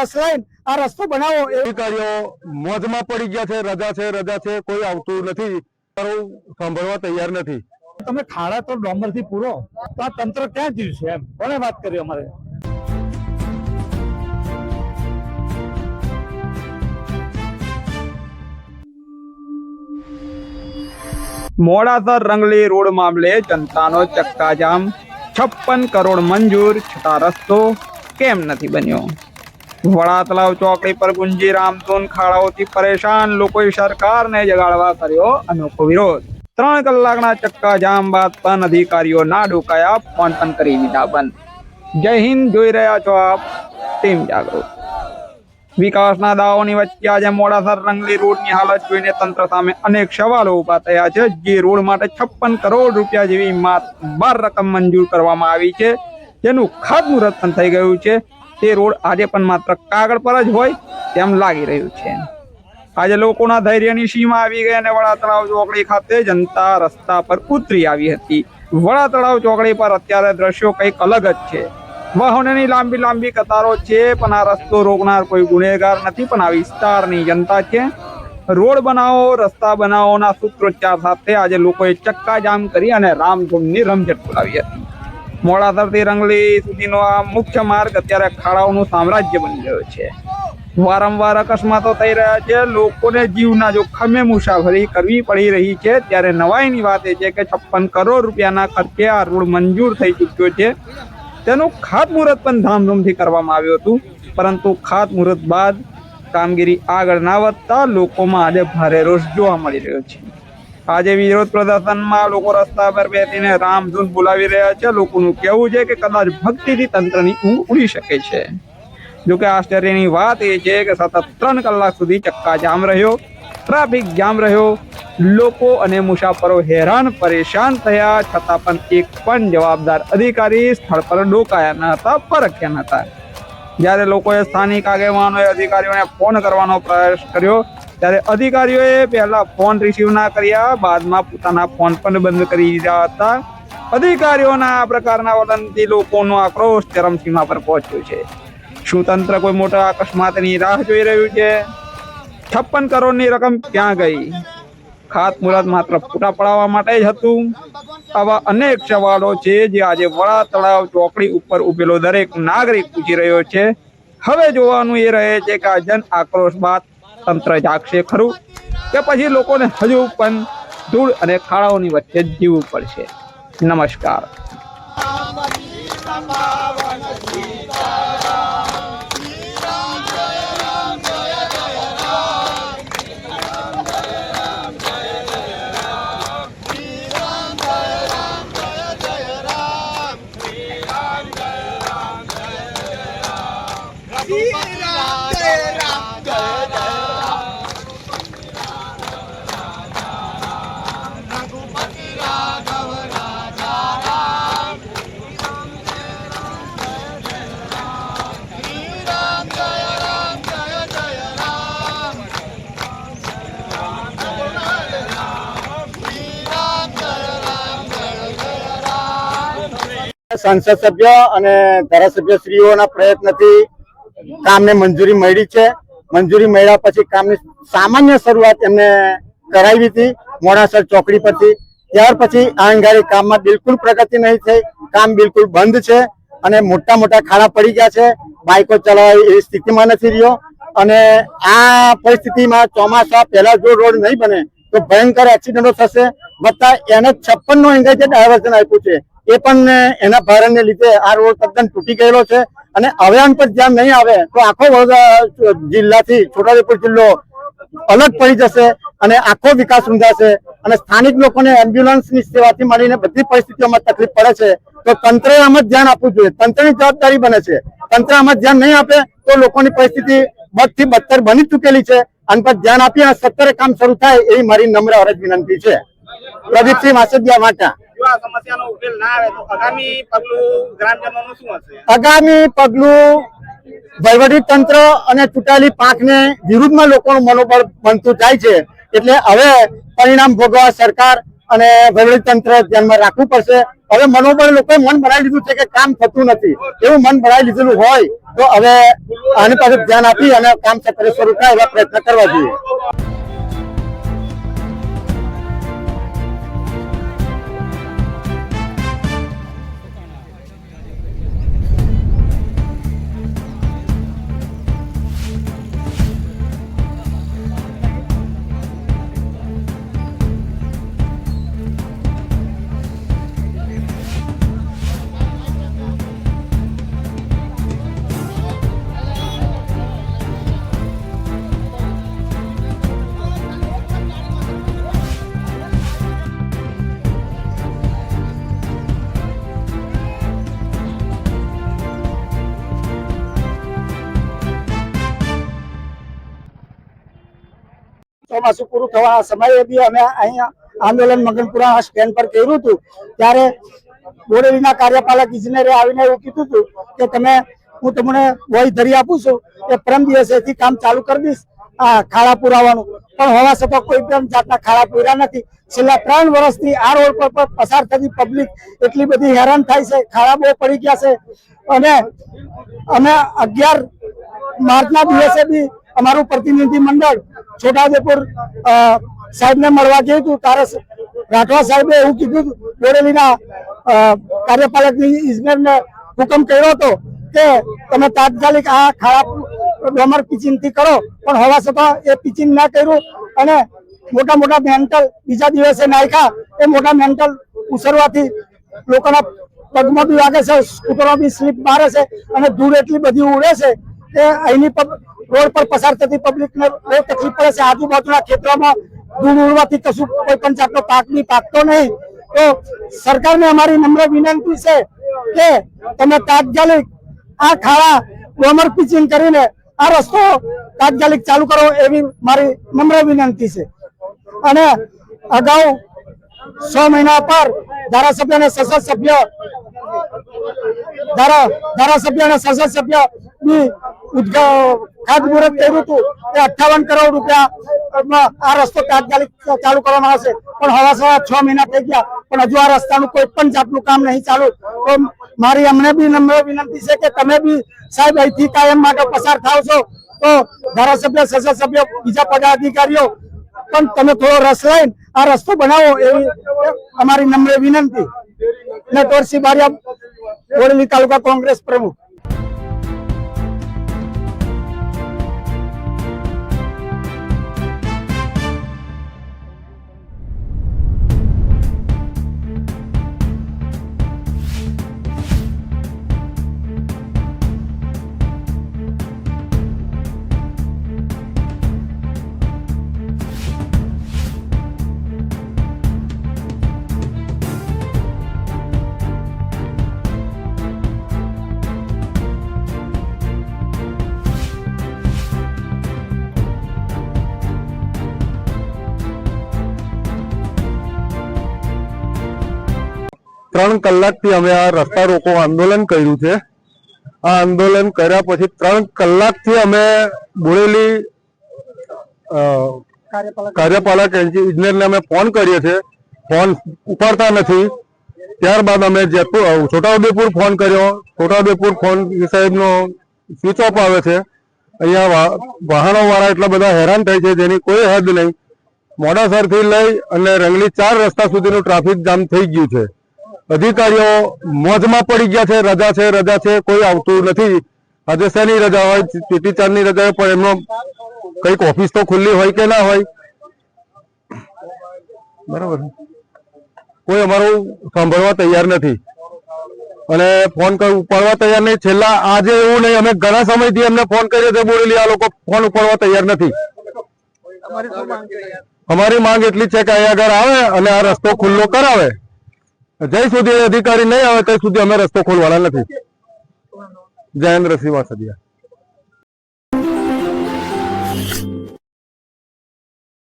રસ લઈને આ રસ્તો બનાવો। અધિકારીઓ મોજમાં પડી ગયા છે, રજા છે, કોઈ આવતું નથી, સાંભળવા તૈયાર નથી। તમે ખાડા તો ડોંગરથી પૂરો તો આ તંત્ર ક્યાં જીવશે એમ કોને વાત કરી અમારે। મોડાસર રંગલી રોડ મામલે જનતાનો ચક્કાજામ। 56 કરોડ મંજૂર છતાં રસ્તો કેમ નથી બન્યો। વડા તળાવ ચોકડી પર ગુંજી રામધૂન। ખાડાઓથી પરેશાન લોકોએ સરકારને જગાડવા કર્યો અનોખો વિરોધ। 3 કલાકના ચક્કાજામ બાદ પણ અધિકારીઓ ના ડોકાયા, ફોન પણ કરી દીધા બંધ। જય હિન્દ, જોઈ રહ્યા છો આપ ટીમ જાગૃત। વિકાસના દાવાઓની વચ્ચે આજે મોડાસર રંગલી રોડની હાલત જોઈને તંત્ર સામે અનેક સવાલો ઉભા થયા છે। જે રોડ માટે 56 કરોડ રૂપિયા જેવી માતબાર રકમ મંજૂર કરવામાં આવી છે, જેનું ખાતમુહૂર્ત પણ થઈ ગયું છે, તે રોડ આજે પણ માત્ર કાગળ પર જ હોય તેમ લાગી રહ્યું છે। આજે લોકોના ધૈર્યની સીમા આવી ગઈ અને વડા તળાવ ચોકડી ખાતે જનતા રસ્તા પર ઉતરી આવી હતી। વડા તળાવ ચોકડી પર અત્યારે દ્રશ્યો કંઈક અલગ જ છે। વાહનોની લાંબી કતારો છે, પણ આ રસ્તો રોકનાર કોઈ ગુનેગાર નથી, પણ આ વિસ્તારની જનતા છે। રોડ બનાવો, રસ્તા બનાવોના સૂત્રોચ્ચાર સાથે આજે લોકોએ ચક્કાજામ કરી અને રામધૂનની રમઝટ બોલાવી હતી। મોડાસરથી રંગલી સુધીનો આ મુખ્ય માર્ગ અત્યારે ખાડાઓનું સામ્રાજ્ય બની ગયો છે। વારંવાર અકસ્માતો થઈ રહ્યા છે, લોકોને જીવના જોખમે મુસાફરી કરવી પડી રહી છે। ત્યારે નવાઈની વાત એ છે કે 56 કરોડ રૂપિયાના ખર્ચે આ રોડ મંજૂર થઈ ચૂક્યો છે। તેનું ખાતમુહૂર્ત પણ ધામધૂમથી કરવામાં આવ્યું હતું, પરંતુ ખાતમુહૂર્ત બાદ કામગીરી આગળ ના વધતા લોકોમાં આજે ભારે રોષ જોવા મળી રહ્યો છે। આજે વિરોધ પ્રદર્શનમાં લોકો રસ્તા પર બેસીને રામધૂન બોલાવી રહ્યા છે। લોકોનું કહેવું છે કે કદાચ ભક્તિથી તંત્રની ઊંઘ ઉડી શકે છે। જોકે આશ્ચર્યની વાત એ છે કે સતત 3 કલાક સુધી ચક્કાજામ રહ્યો, ટ્રાફિક જામ રહ્યો, લોકો અને મુસાફરો હેરાન પરેશાન થયા, છતાં પણ એક પણ જવાબદાર અધિકારી સ્થળ પર ડોકાયા ન હતા, પરખ્યા ન હતા। જ્યારે લોકોએ સ્થાનિક આગેવાનોએ અધિકારીઓને ફોન કરવાનો પ્રયાસ કર્યો, ત્યારે અધિકારીઓએ પહેલા ફોન રિસીવ ના કર્યા, બાદમાં પોતાના ફોન પણ બંધ કરી દીધા હતા। અધિકારીઓના આ પ્રકારના વર્તનથી લોકોનો આક્રોશ ચરમસીમા પર પહોંચ્યો છે। શું તંત્ર કોઈ મોટા અકસ્માતની રાહ જોઈ રહ્યું છે? 56 કરોડની રકમ ક્યાં ગઈ? ખાતમુહૂર્ત માત્ર ફોટા પડાવવા માટે જ હતું? આવા અનેક સવાલો છે જે આજે વડા તળાવ ચોકડી ઉપર ઉભેલો દરેક નાગરિક પૂછી રહ્યો છે। હવે જોવાનું એ રહે છે કે આ જન આક્રોશ બાદ તંત્ર જાગશે ખરું, કે પછી લોકોને હજુ પણ ધૂળ અને ખાડાઓની વચ્ચે જીવવું પડશે। નમસ્કાર। સંસદ સભ્ય અને ધારાસભ્યશ્રીઓના પ્રયત્નથી કામને મંજૂરી મળી છે। મંજૂરી મળ્યા પછી કામની સામાન્ય શરૂઆત એમને કરાવી હતી મોડાસર ચોકડી પરથી। ત્યાર પછી આ અંગારે કામમાં બિલકુલ પ્રગતિ નહીં થઈ, કામ બિલકુલ બંધ છે અને મોટા ખાડા પડી ગયા છે। બાઇકો ચલાવવા એવી સ્થિતિમાં નથી રહ્યો અને આ પરિસ્થિતિમાં ચોમાસા પહેલા જો રોડ નહીં બને તો ભયંકર એક્સિડન્ટો થશે। વત્તા એને 56 નો એંગલ જે ડાયવર્ઝન આપ્યું છે એ પણ એના ભારણને લીધે આ રોડ તદ્દન તૂટી ગયેલો છે અને હવે આન પર ધ્યાન નહીં આવે તો આખો વડોદરા જિલ્લાથી છોટાઉદેપુર જિલ્લો અલગ પડી જશે અને આખો વિકાસ રૂંધાશે અને સ્થાનિક લોકોને એમ્બ્યુલન્સની સેવાથી મળીને બધી પરિસ્થિતિઓમાં તકલીફ પડે છે। તો તંત્રએ આમાં ધ્યાન આપવું જોઈએ, તંત્રની જવાબદારી બને છે। તંત્ર આમાં ધ્યાન નહીં આપે તો લોકોની પરિસ્થિતિ બદથી બદતર બની ચૂકેલી છે। આન પર ધ્યાન આપી અને સત્વરે કામ શરૂ થાય એવી મારી નમ્ર અરજ વિનંતી છે। પ્રદીપસિંહ માસદિયા વાટા। આગામી પગલું વહીવટી તંત્ર અને ચૂંટાયેલી પાંખને વિરુદ્ધમાં લોકોનું મનોબળ બનતું જાય છે, એટલે હવે પરિણામ ભોગવવા સરકાર અને વહીવટી તંત્ર ધ્યાનમાં રાખવું પડશે. હવે મનોબળ લોકોએ મન બનાવી લીધું છે કે કામ થતું નથી, એવું મન બનાવી લીધેલું હોય તો હવે આની પાસે ધ્યાન આપી અને કામ સત્વરે શરૂ થાય એવા પ્રયત્ન કરવા જોઈએ. ચોમાસું પૂરું થવા સમયે બી અમે અહીંયા આંદોલન મગનપુરા સ્ટેન્ડ પર કર્યું હતું. ત્યારે બોડેલીના કાર્યપાલક ઇજનેરે આવીને એવું કીધું હતું કે હું તમને વહી ધરી આપું છું, એ પરમ દિવસેથી કામ ચાલુ કરી દઈશ આ ખાડા પુરાવાનું. પણ હોવા છતાં કોઈ પણ જાતના ખાડા પૂર્યા નથી. છેલ્લા 3 વર્ષથી આ રોડ પર પસાર થતી પબ્લિક એટલી બધી હેરાન થાય છે, ખાડા બહુ પડી ગયા છે. અને અમે 11 માર્ચના દિવસે બી અમારું પ્રતિનિધિ મંડળ છોટાઉદેપુર સાહેબને મળવા ગયું હતું. ત્યારે રાઠવા સાહેબે એવું કીધું, બોડેલીના કાર્યપાલક ઇજનેરને હુકમ કર્યો હતો કે તમે તાત્કાલિક આ ખાડા ડોમર પિચિંગ થી કરો. પણ હોવા છતાં એ પિચિંગ ના કર્યું અને મોટા મોટા મેન્ટલ બીજા દિવસે નાખ્યા. એ મોટા મેન્ટલ ઉછળવાથી લોકોના પગમાં બી વાગે છે, સ્કૂટરો બી સ્લીપ મારે છે અને ધૂળ એટલી બધી ઉડે છે કે અહીંની રોડ પર પસાર થતી પબ્લિકને બહુ તકલીફ પડે છે. આજુબાજુના ખેતરોમાં ધૂળ ઉડવાથી કશું કોઈ પણ જાતનો પાક બી પાકતો નહીં. તો સરકારને અમારી નમ્ર વિનંતી છે કે તમે તાત્કાલિક આ ખાડા ડોમર પિચિંગ કરીને આ રસ્તો તાત્કાલિક ચાલુ કરો એવી મારી નમ્ર વિનંતી છે. અને અગાઉ 6 મહિના પર ધારાસભ્ય અને સંસદ સભ્ય ની ખાતમુહૂર્ત કર્યું હતું કે 58 કરોડ રૂપિયા આ રસ્તો તાત્કાલિક ચાલુ કરવામાં આવશે. પણ હવા 6 મહિના થઈ ગયા પણ હજુ આ રસ્તાનું કોઈ પણ જાતનું કામ નહીં ચાલુ. તો મારી અમને બી નમ્ર વિનંતી છે કે તમે બી સાહેબ અહીંથી કાયમ માટે પસાર થાવ છો તો ધારાસભ્ય, સંસદ સભ્ય, બીજા પદાધિકારીઓ પણ તમે થોડો રસ લઈને આ રસ્તો બનાવો એવી અમારી નમ્ર વિનંતી. ને તોરસી બારિયા, બોડેલી તાલુકા કોંગ્રેસ પ્રમુખ. ત્રણ કલાકથી અમે આ રસ્તા રોકો આંદોલન કર્યું છે. આ આંદોલન કર્યા પછી 3 કલાકથી અમે બોડેલી કાર્યપાલક ઇજનેરને અમે ફોન કરીએ છીએ, ફોન ઉપાડતા નથી. ત્યારબાદ અમે છોટાઉદેપુર ફોન કર્યો, છોટાઉદેપુર ફોન સાહેબનો સ્વિચ ઓફ આવે છે. અહીંયા વાહનો વાળા એટલા બધા હેરાન થાય છે જેની કોઈ હદ નહીં. મોડાસરથી લઈ અને રંગલી 4 રસ્તા સુધીનું ટ્રાફિક જામ થઈ ગયું છે. અધિકારીઓ મોજમાં પડી ગયા છે, રજા છે, કોઈ આવતું નથી. આજે શેની રજા હોય, ચીટી ચાંદની રજા હોય, પણ એમનો કઈક ઓફિસ તો ખુલ્લી હોય કે ના હોય, બરાબર. કોઈ અમારું સાંભળવા તૈયાર નથી અને ફોન ઉપાડવા તૈયાર નહીં. છેલ્લા આજે એવું નહીં, અમે ઘણા સમયથી એમને ફોન કર્યો છે બોડેલી, આ લોકો ફોન ઉપાડવા તૈયાર નથી. અમારી માંગ એટલી છે કે અહીંયા આગળ આવે અને આ રસ્તો ખુલ્લો કરાવે. જ્યાં સુધી અધિકારી નહીં આવે ત્યાં સુધી અમે રસ્તો ખોલવાના નથી. જયેન્દ્રસિંહ વાસદિયા.